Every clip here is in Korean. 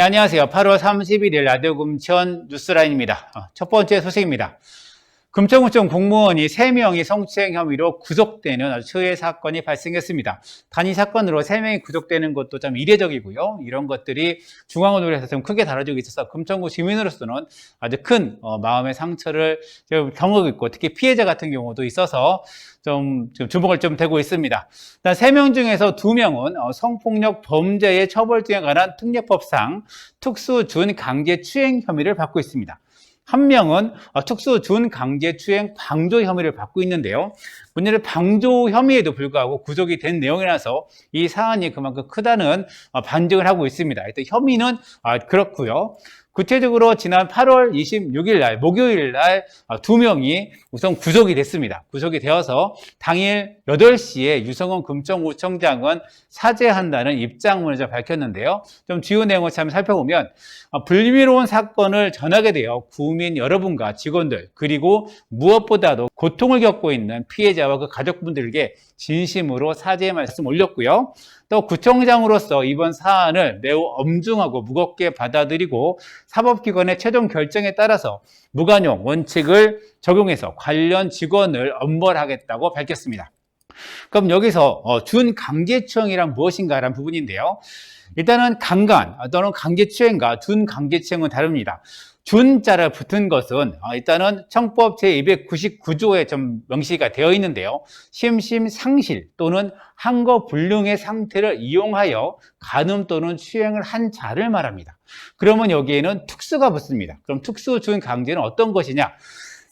네, 안녕하세요. 8월 31일 라디오 금천 뉴스라인입니다. 첫 번째 소식입니다. 금천구청 공무원이 3명이 성추행 혐의로 구속되는 아주 초유의 사건이 발생했습니다. 단위 사건으로 3명이 구속되는 것도 좀 이례적이고요. 이런 것들이 중앙원으로 좀 크게 다뤄지고 있어서 금천구 시민으로서는 아주 큰 마음의 상처를 경험하고 있고, 특히 피해자 같은 경우도 있어서 좀 주목을 좀 되고 있습니다. 일단 3명 중에서 2명은 성폭력 범죄의 처벌 등에 관한 특례법상 특수준강제추행 혐의를 받고 있습니다. 한 명은 특수 준강제추행 방조 혐의를 받고 있는데요. 문제는 방조 혐의에도 불구하고 구속이 된 내용이라서 이 사안이 그만큼 크다는 반증을 하고 있습니다. 일단 혐의는 그렇고요. 구체적으로 지난 8월 26일 날 목요일 날 2명이 우선 구속이 됐습니다. 구속이 되어서 당일 8시에 유성원 금천구청장은 사죄한다는 입장문을 밝혔는데요. 좀 주요 내용을 참 살펴보면 불미로운 사건을 전하게 되어 구민 여러분과 직원들, 그리고 무엇보다도 고통을 겪고 있는 피해자와 그 가족분들에게 진심으로 사죄의 말씀 올렸고요. 또 구청장으로서 이번 사안을 매우 엄중하고 무겁게 받아들이고 사법기관의 최종 결정에 따라서 무관용 원칙을 적용해서 관련 직원을 엄벌하겠다고 밝혔습니다. 그럼 여기서 준강제추행이란 무엇인가라는 부분인데요. 일단은 강간 또는 강제추행과 준강제추행은 다릅니다. 준자를 붙은 것은 일단은 청법 제299조에 좀 명시가 되어 있는데요. 심심상실 또는 한거불능의 상태를 이용하여 간음 또는 추행을 한 자를 말합니다. 그러면 여기에는 특수가 붙습니다. 그럼 특수준강제는 어떤 것이냐?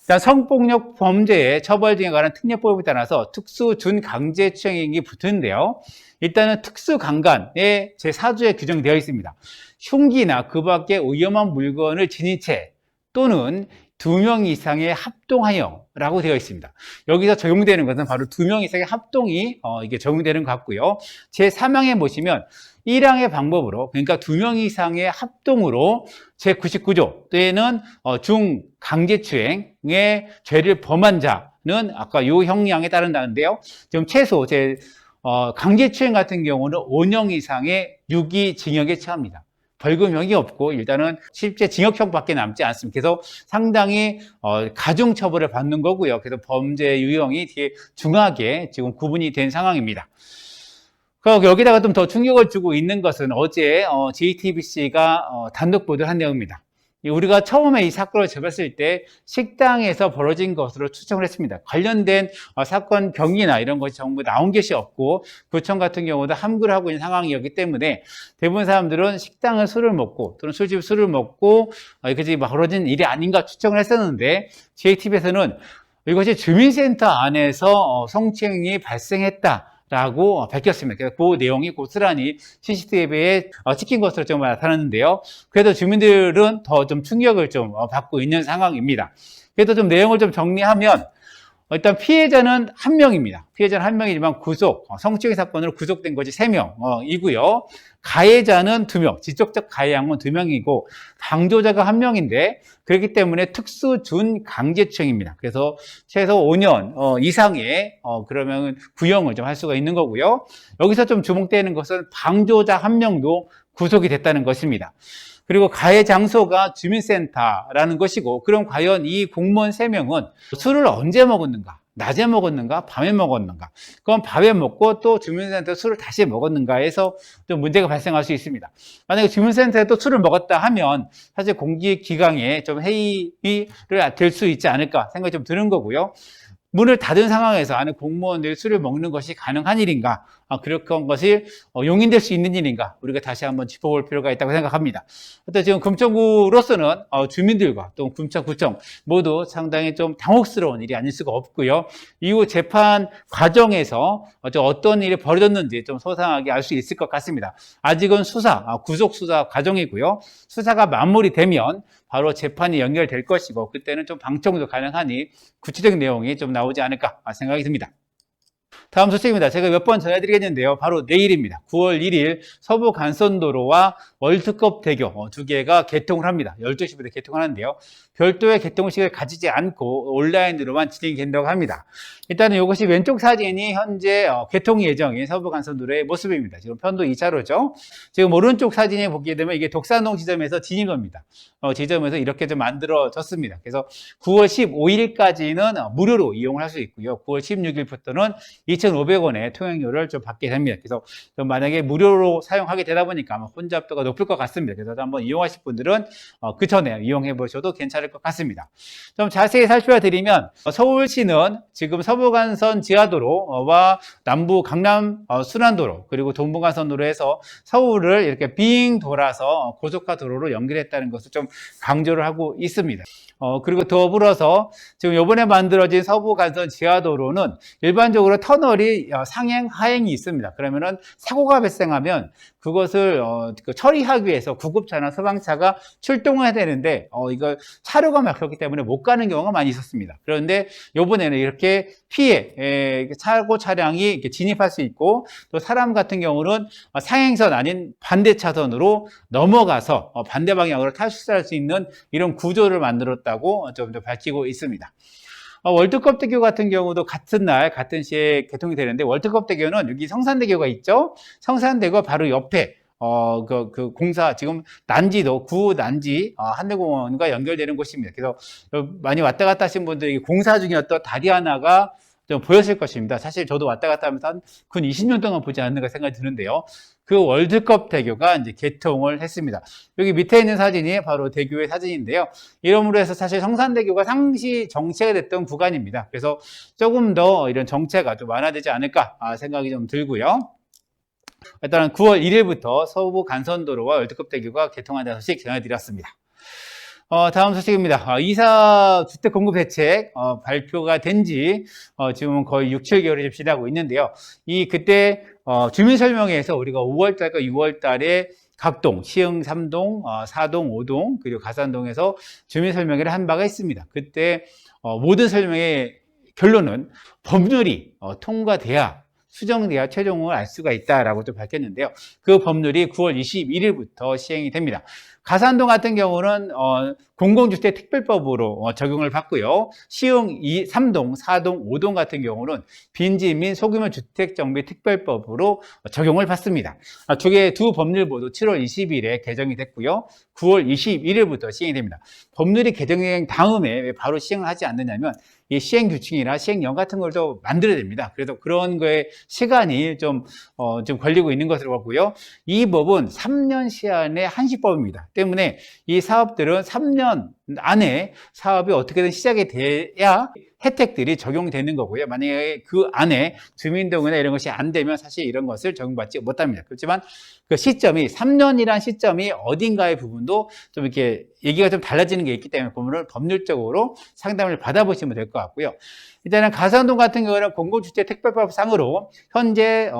일단 성폭력 범죄의 처벌 등에 관한 특례법에 따라서 특수준강제추행이 붙는데요. 일단은 특수강간의 제4조에 규정되어 있습니다. 흉기나 그 밖의 위험한 물건을 지닌 채 또는 2명 이상의 합동하여라고 되어 있습니다. 여기서 적용되는 것은 바로 2명 이상의 합동이 이게 적용되는 것 같고요. 제3항에 보시면 1항의 방법으로, 그러니까 2명 이상의 합동으로 제99조 때는 중강제추행의 죄를 범한 자는 아까 요 형량에 따른다는데요. 지금 최소 강제추행 같은 경우는 5년 이상의 유기징역에 처합니다. 벌금형이 없고 일단은 실제 징역형밖에 남지 않습니다. 그래서 상당히 가중처벌을 받는 거고요. 그래서 범죄 유형이 되게 중하게 지금 구분이 된 상황입니다. 여기다가 좀 더 충격을 주고 있는 것은 어제 JTBC가 단독 보도를 한 내용입니다. 우리가 처음에 이 사건을 접했을 때 식당에서 벌어진 것으로 추정을 했습니다. 관련된 사건 병이나 이런 것이 전부 나온 것이 없고 구청 같은 경우도 함구를 하고 있는 상황이었기 때문에 대부분 사람들은 식당을 술을 먹고 또는 술집 술을 먹고 이것이 벌어진 일이 아닌가 추정을 했었는데 JTBC에서는 이것이 주민센터 안에서 성추행이 발생했다 라고 밝혔습니다. 그래서 그 내용이 고스란히 CCTV에 찍힌 것으로 좀 나타났는데요. 그래도 주민들은 더 좀 충격을 좀 받고 있는 상황입니다. 그래도 좀 내용을 좀 정리하면 일단 피해자는 1명입니다. 피해자는 1명이지만 성추행 사건으로 구속된 것이 3명이고요. 가해자는 2명, 직접적 가해양은 2명이고 방조자가 1명인데 그렇기 때문에 특수준강제추행입니다. 그래서 최소 5년 이상의 그러면 구형을 좀 할 수가 있는 거고요. 여기서 좀 주목되는 것은 방조자 1명도 구속이 됐다는 것입니다. 그리고 가해 장소가 주민센터라는 것이고, 그럼 과연 이 공무원 3명은 술을 언제 먹었는가? 낮에 먹었는가? 밤에 먹었는가? 그럼 밤에 먹고 또 주민센터 술을 다시 먹었는가 해서 좀 문제가 발생할 수 있습니다. 만약에 주민센터에 또 술을 먹었다 하면 사실 공직기강에 좀 해이를 될 수 있지 않을까 생각이 좀 드는 거고요. 문을 닫은 상황에서 안에 공무원들이 술을 먹는 것이 가능한 일인가? 그런 것이 용인될 수 있는 일인가? 우리가 다시 한번 짚어볼 필요가 있다고 생각합니다. 하여튼 지금 금천구로서는 주민들과 또 금천구청 모두 상당히 좀 당혹스러운 일이 아닐 수가 없고요. 이후 재판 과정에서 어떤 일이 벌어졌는지 좀 소상하게 알 수 있을 것 같습니다. 아직은 구속 수사 과정이고요. 수사가 마무리되면 바로 재판이 연결될 것이고 그때는 좀 방청도 가능하니 구체적인 내용이 좀 나오지 않을까 생각이 듭니다. 다음 소식입니다. 제가 몇 번 전해드리겠는데요. 바로 내일입니다. 9월 1일 서부간선도로와 월드컵 대교 2개가 개통을 합니다. 12시부터 개통을 하는데요. 별도의 개통식을 가지지 않고 온라인으로만 진행이 된다고 합니다. 일단은 이것이 왼쪽 사진이 현재 개통 예정인 서부간선도로의 모습입니다. 지금 편도 2차로죠. 지금 오른쪽 사진에 보게 되면 이게 독산동 지점에서 진입로입니다. 지점에서 이렇게 좀 만들어졌습니다. 그래서 9월 15일까지는 무료로 이용을 할 수 있고요. 9월 16일부터는 2,500원의 통행료를 좀 받게 됩니다. 그래서 좀 만약에 무료로 사용하게 되다 보니까 아마 혼잡도가 높을 것 같습니다. 그래서 한번 이용하실 분들은 그 전에 이용해 보셔도 괜찮을 것 같습니다. 좀 자세히 살펴드리면 서울시는 지금 서부간선 지하도로와 남부 강남 순환도로 그리고 동부간선도로에서 서울을 이렇게 빙 돌아서 고속화도로로 연결했다는 것을 좀 강조를 하고 있습니다. 그리고 더불어서 지금 이번에 만들어진 서부간선 지하도로는 일반적으로 터널이 상행, 하행이 있습니다. 그러면은 사고가 발생하면 그것을 처리하기 위해서 구급차나 소방차가 출동을 해야 되는데 이걸 차로가 막혔기 때문에 못 가는 경우가 많이 있었습니다. 그런데 이번에는 이렇게 피해 사고 차량이 이렇게 진입할 수 있고 또 사람 같은 경우는 상행선 아닌 반대 차선으로 넘어가서 반대 방향으로 탈출할 수 있는 이런 구조를 만들었다고 좀 더 밝히고 있습니다. 월드컵 대교 같은 경우도 같은 날, 같은 시에 개통이 되는데, 월드컵 대교는 여기 성산대교가 있죠? 성산대교 바로 옆에, 그 공사, 지금 난지도, 구 난지, 한대공원과 연결되는 곳입니다. 그래서 많이 왔다 갔다 하신 분들이 공사 중이었던 다리 하나가 좀 보였을 것입니다. 사실 저도 왔다 갔다 하면서 근 20년 동안 보지 않는가 생각이 드는데요. 그 월드컵 대교가 이제 개통을 했습니다. 여기 밑에 있는 사진이 바로 대교의 사진인데요. 이러므로 해서 사실 성산대교가 상시 정체가 됐던 구간입니다. 그래서 조금 더 이런 정체가 좀 완화되지 않을까 생각이 좀 들고요. 일단 9월 1일부터 서부 간선도로와 월드컵 대교가 개통한다는 소식 전해드렸습니다. 다음 소식입니다. 이사 주택 공급 대책 발표가 된 지 지금 거의 6, 7개월이 좀 지나고 있는데요. 그때 주민 설명회에서 우리가 5월달과 6월달에 각동, 시흥 3동, 4동, 5동, 그리고 가산동에서 주민 설명회를 한 바가 있습니다. 그때 모든 설명의 결론은 법률이 통과돼야 수정돼야 최종을 알 수가 있다라고 또 밝혔는데요. 그 법률이 9월 21일부터 시행이 됩니다. 가산동 같은 경우는 공공주택 특별법으로 적용을 받고요. 시흥 3동, 4동, 5동 같은 경우는 빈지 및 소규모 주택정비 특별법으로 적용을 받습니다. 두 법률 모두 7월 20일에 개정이 됐고요. 9월 21일부터 시행이 됩니다. 법률이 개정된 다음에 왜 바로 시행을 하지 않느냐면 이 시행 규칙이나 시행령 같은 걸 좀 만들어야 됩니다. 그래서 그런 거에 시간이 좀 걸리고 있는 것으로 보고요. 이 법은 3년 시한의 한시법입니다. 때문에 이 사업들은 3년 안에 사업이 어떻게든 시작이 돼야 혜택들이 적용되는 거고요. 만약에 그 안에 주민등록이나 이런 것이 안 되면 사실 이런 것을 적용받지 못합니다. 그렇지만 그 시점이 3년이란 시점이 어딘가의 부분도 좀 이렇게 얘기가 좀 달라지는 게 있기 때문에 그거를 법률적으로 상담을 받아보시면 될 것 같고요. 일단은 가산동 같은 경우는 공공주택 특별법상으로 현재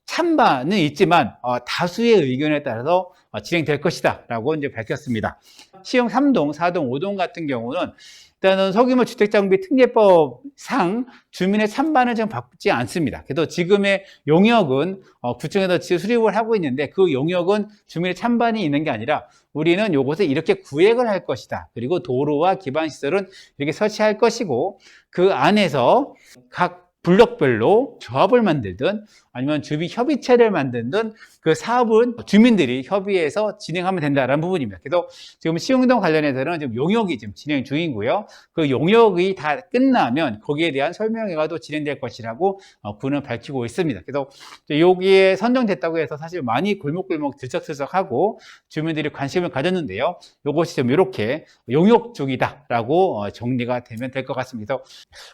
찬반은 있지만 다수의 의견에 따라서 진행될 것이다 라고 이제 밝혔습니다. 시흥 3동, 4동, 5동 같은 경우는 일단은 소규모 주택정비 특례법상 주민의 찬반을 좀 받지 않습니다. 그래도 지금의 용역은 구청에서 수립을 하고 있는데 그 용역은 주민의 찬반이 있는 게 아니라 우리는 요것을 이렇게 구획을 할 것이다. 그리고 도로와 기반시설은 이렇게 설치할 것이고 그 안에서 각 블록별로 조합을 만들든 아니면 주민 협의체를 만들든 그 사업은 주민들이 협의해서 진행하면 된다는 부분입니다. 그래서 지금 시흥동 관련해서는 지금 용역이 지금 진행 중이고요. 그 용역이 다 끝나면 거기에 대한 설명회가 또 진행될 것이라고 군은 밝히고 있습니다. 그래서 여기에 선정됐다고 해서 사실 많이 골목골목 들썩들썩하고 주민들이 관심을 가졌는데요. 이것이 좀 이렇게 용역 중이다라고 정리가 되면 될 것 같습니다.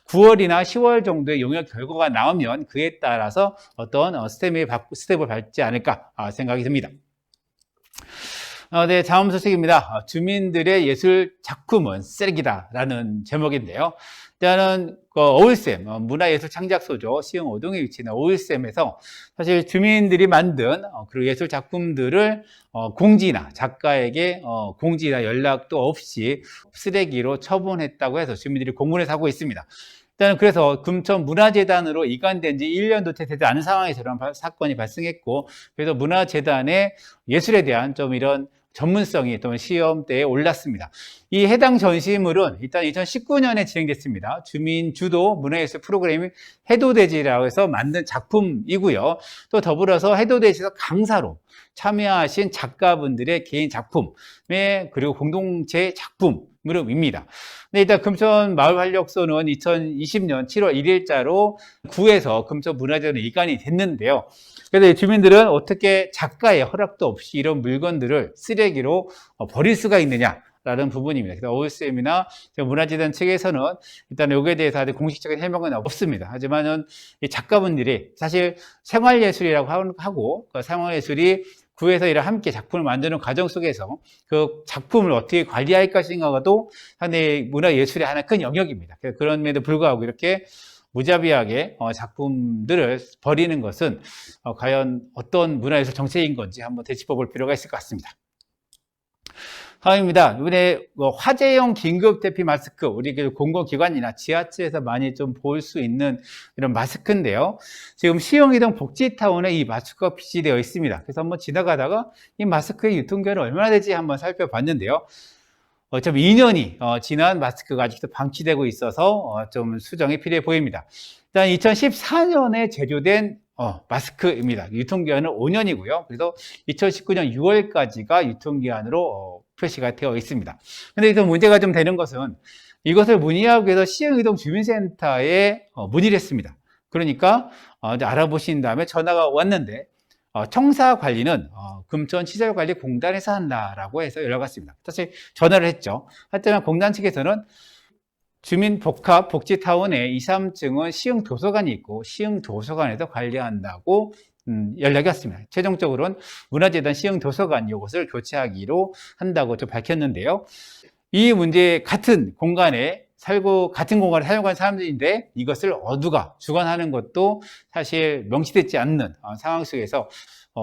9월이나 10월 정도의 용역 결과가 나오면 그에 따라서 어떤 스텝을 밟지 않을까 생각이 듭니다. 네, 다음 소식입니다. 주민들의 예술 작품은 쓰레기다라는 제목인데요. 일단은 어울쌤, 문화예술 창작소죠. 시흥 5동에 위치한 어울쌤에서 사실 주민들이 만든 그리고 예술 작품들을 공지나 작가에게 공지나 연락도 없이 쓰레기로 처분했다고 해서 주민들이 공문을 하고 있습니다. 일단은 그래서 금천 문화재단으로 이관된 지 1년도 채 되지 않은 상황에서 이런 사건이 발생했고, 그래서 문화재단의 예술에 대한 좀 이런 전문성이 또 시험대에 올랐습니다. 이 해당 전시물은 일단 2019년에 진행됐습니다. 주민 주도 문화예술 프로그램이 해도대지라고 해서 만든 작품이고요. 또 더불어서 해도대지에서 강사로 참여하신 작가분들의 개인 작품에 그리고 공동체 작품으로입니다. 네, 일단 금천 마을활력소는 2020년 7월 1일자로 구에서 금천 문화재로 이관이 됐는데요. 그래서 주민들은 어떻게 작가의 허락도 없이 이런 물건들을 쓰레기로 버릴 수가 있느냐라는 부분입니다. 그래서 OSM이나 문화재단 측에서는 일단 여기에 대해서 아직 공식적인 해명은 없습니다. 하지만은 이 작가분들이 사실 생활예술이라고 하고 그 생활예술이 구에서 이런 함께 작품을 만드는 과정 속에서 그 작품을 어떻게 관리할 것인가도 상당히 문화예술의 하나 큰 영역입니다. 그럼에도 불구하고 이렇게 무자비하게 작품들을 버리는 것은 과연 어떤 문화예술 정책인 건지 한번 되짚어 볼 필요가 있을 것 같습니다. 다음입니다. 이번에 화재용 긴급 대피 마스크, 우리 공공기관이나 지하철에서 많이 좀 볼 수 있는 이런 마스크인데요. 지금 시흥이동 복지타운에 이 마스크가 비치되어 있습니다. 그래서 한번 지나가다가 이 마스크의 유통기한이 얼마나 되지 한번 살펴봤는데요. 좀 2년이 지난 마스크가 아직도 방치되고 있어서 좀 수정이 필요해 보입니다. 일단 2014년에 제조된 마스크입니다. 유통기한은 5년이고요. 그래서 2019년 6월까지가 유통기한으로 표시가 되어 있습니다. 근데 또 문제가 좀 되는 것은 이것을 문의하기 위해서 시흥이동 주민센터에 문의를 했습니다. 그러니까 이제 알아보신 다음에 전화가 왔는데 청사 관리는 금천시설관리공단에서 한다라고 해서 연락 왔습니다. 사실 전화를 했죠. 하지만 공단 측에서는 주민복합복지타운에 2, 3층은 시흥도서관이 있고 시흥도서관에서 관리한다고 연락이 왔습니다. 최종적으로는 문화재단 시흥도서관 이것을 교체하기로 한다고 좀 밝혔는데요. 이 문제 같은 공간에 살고 같은 공간을 사용하는 사람들인데 이것을 어디가 주관하는 것도 사실 명시되지 않는 상황 속에서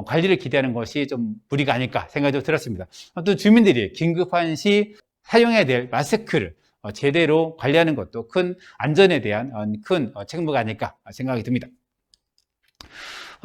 관리를 기대하는 것이 좀 무리가 아닐까 생각이 좀 들었습니다. 또 주민들이 긴급한 시 사용해야 될 마스크를 제대로 관리하는 것도 큰 안전에 대한 큰 책무가 아닐까 생각이 듭니다.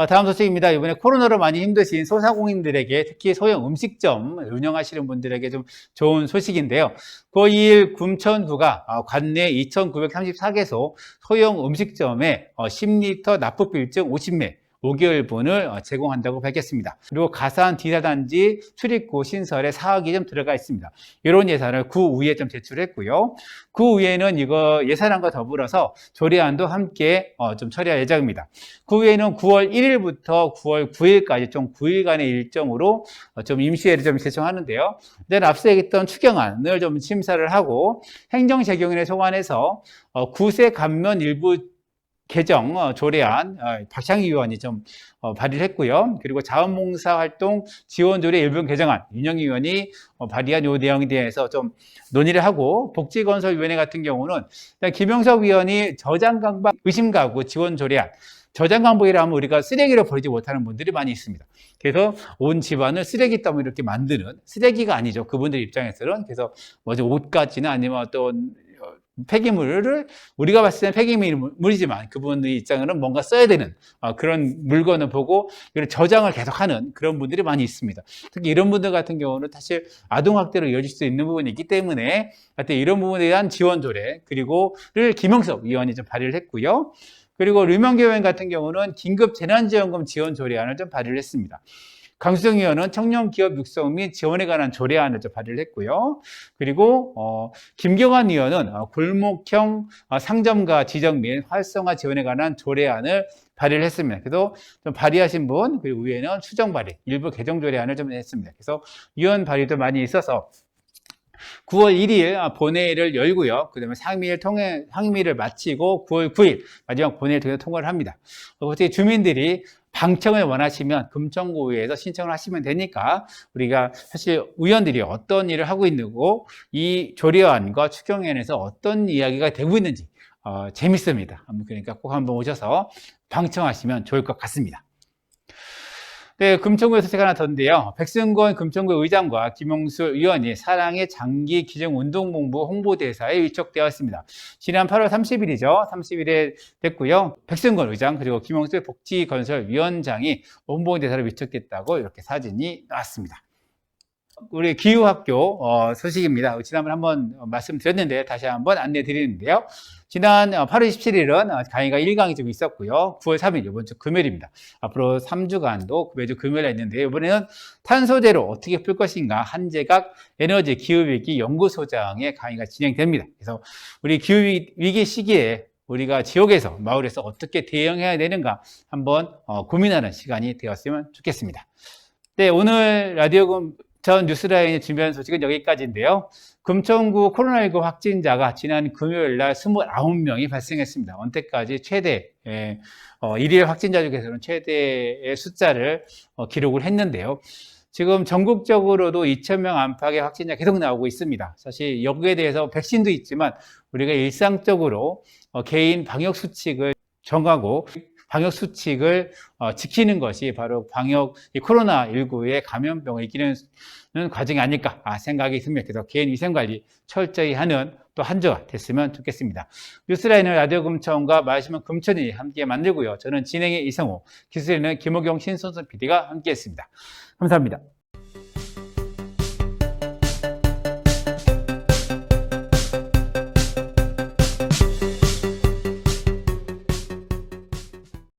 다음 소식입니다. 이번에 코로나로 많이 힘드신 소상공인들에게 특히 소형 음식점 운영하시는 분들에게 좀 좋은 소식인데요. 고2일 금천구가 관내 2,934개소 소형 음식점에 10리터 납부bil증 50매 5개월분을 제공한다고 밝혔습니다. 그리고 가산 디자단지 출입구 신설에 4억이 좀 들어가 있습니다. 이런 예산을 구의회에 좀 제출했고요. 구의회는 이거 예산안과 더불어서 조례안도 함께 좀 처리할 예정입니다. 구의회는 9월 1일부터 9월 9일까지 좀 9일간의 일정으로 좀 임시회를 좀 개청하는데요. 내가 앞서 얘기했던 추경안을 좀 심사를 하고 행정재경위에 소관해서 구세 감면 일부 개정 조례안 박창희 의원이 좀 발의를 했고요. 그리고 자원봉사활동 지원조례 일부 개정안 윤영희 의원이 발의한 이 내용에 대해서 좀 논의를 하고 복지건설위원회 같은 경우는 김영석 의원이 저장강박 의심가구 지원조례안 저장강박이라 하면 우리가 쓰레기를 버리지 못하는 분들이 많이 있습니다. 그래서 온 집안을 쓰레기 더미 이렇게 만드는 쓰레기가 아니죠. 그분들 입장에서는. 그래서 옷가지나 아니면 어떤 폐기물을 우리가 봤을 때는 폐기물이지만 그분의 입장에는 뭔가 써야 되는 그런 물건을 보고 저장을 계속하는 그런 분들이 많이 있습니다. 특히 이런 분들 같은 경우는 사실 아동학대로 이어질 수 있는 부분이 있기 때문에 이런 부분에 대한 지원 조례 그리고를 김영석 의원이 좀 발의를 했고요. 그리고 류명기 의원 같은 경우는 긴급 재난지원금 지원 조례안을 좀 발의를 했습니다. 강수정 의원은 청년 기업 육성 및 지원에 관한 조례안을 발의를 했고요. 그리고 김경환 의원은 골목형 상점가 지정 및 활성화 지원에 관한 조례안을 발의를 했습니다. 그래서 좀 발의하신 분, 그리고 위에는 수정 발의, 일부 개정 조례안을 좀 했습니다. 그래서 의원 발의도 많이 있어서 9월 1일 본회의를 열고요. 그 다음에 상임위를 마치고 9월 9일 마지막 본회의를 통해서 통과를 합니다. 어떻게 주민들이 방청을 원하시면 금천구의회에서 신청을 하시면 되니까 우리가 사실 의원들이 어떤 일을 하고 있는고 이 조례안과 추경안에서 어떤 이야기가 되고 있는지 재밌습니다. 그러니까 꼭 한번 오셔서 방청하시면 좋을 것 같습니다. 네, 금천구에서 제가 하나 더인데요. 백승권 금천구 의장과 김용수 의원이 사랑의 장기 기증 운동본부 홍보대사에 위촉되었습니다. 지난 8월 30일이죠. 30일에 됐고요. 백승권 의장 그리고 김용수 복지건설위원장이 홍보대사로 위촉됐다고 이렇게 사진이 나왔습니다. 우리 기후학교 소식입니다. 지난번에 한번 말씀드렸는데 다시 한번 안내 드리는데요. 지난 8월 27일은 강의가 1강이 좀 있었고요. 9월 3일 이번 주 금요일입니다. 앞으로 3주간도 매주 금요일에 있는데 이번에는 탄소제로 어떻게 풀 것인가 한재각 에너지 기후위기 연구소장의 강의가 진행됩니다. 그래서 우리 기후위기 시기에 우리가 지역에서 마을에서 어떻게 대응해야 되는가 한번 고민하는 시간이 되었으면 좋겠습니다. 네, 오늘 라디오 전 뉴스라인이 준비한 소식은 여기까지인데요. 금천구 코로나19 확진자가 지난 금요일 날 29명이 발생했습니다. 언제까지 최대, 일일 확진자 중에서는 최대의 숫자를 기록을 했는데요. 지금 전국적으로도 2,000명 안팎의 확진자 계속 나오고 있습니다. 사실 여기에 대해서 백신도 있지만 우리가 일상적으로 개인 방역 수칙을 정하고 방역 수칙을 지키는 것이 바로 코로나19의 감염병을 이기는 과정이 아닐까 생각이 듭니다. 그래서 개인 위생관리 철저히 하는 또 한 주가 됐으면 좋겠습니다. 뉴스라인은 라디오 금천과 말씀은 금천이 함께 만들고요. 저는 진행의 이성호, 기술에는 김호경, 신선선 PD가 함께했습니다. 감사합니다.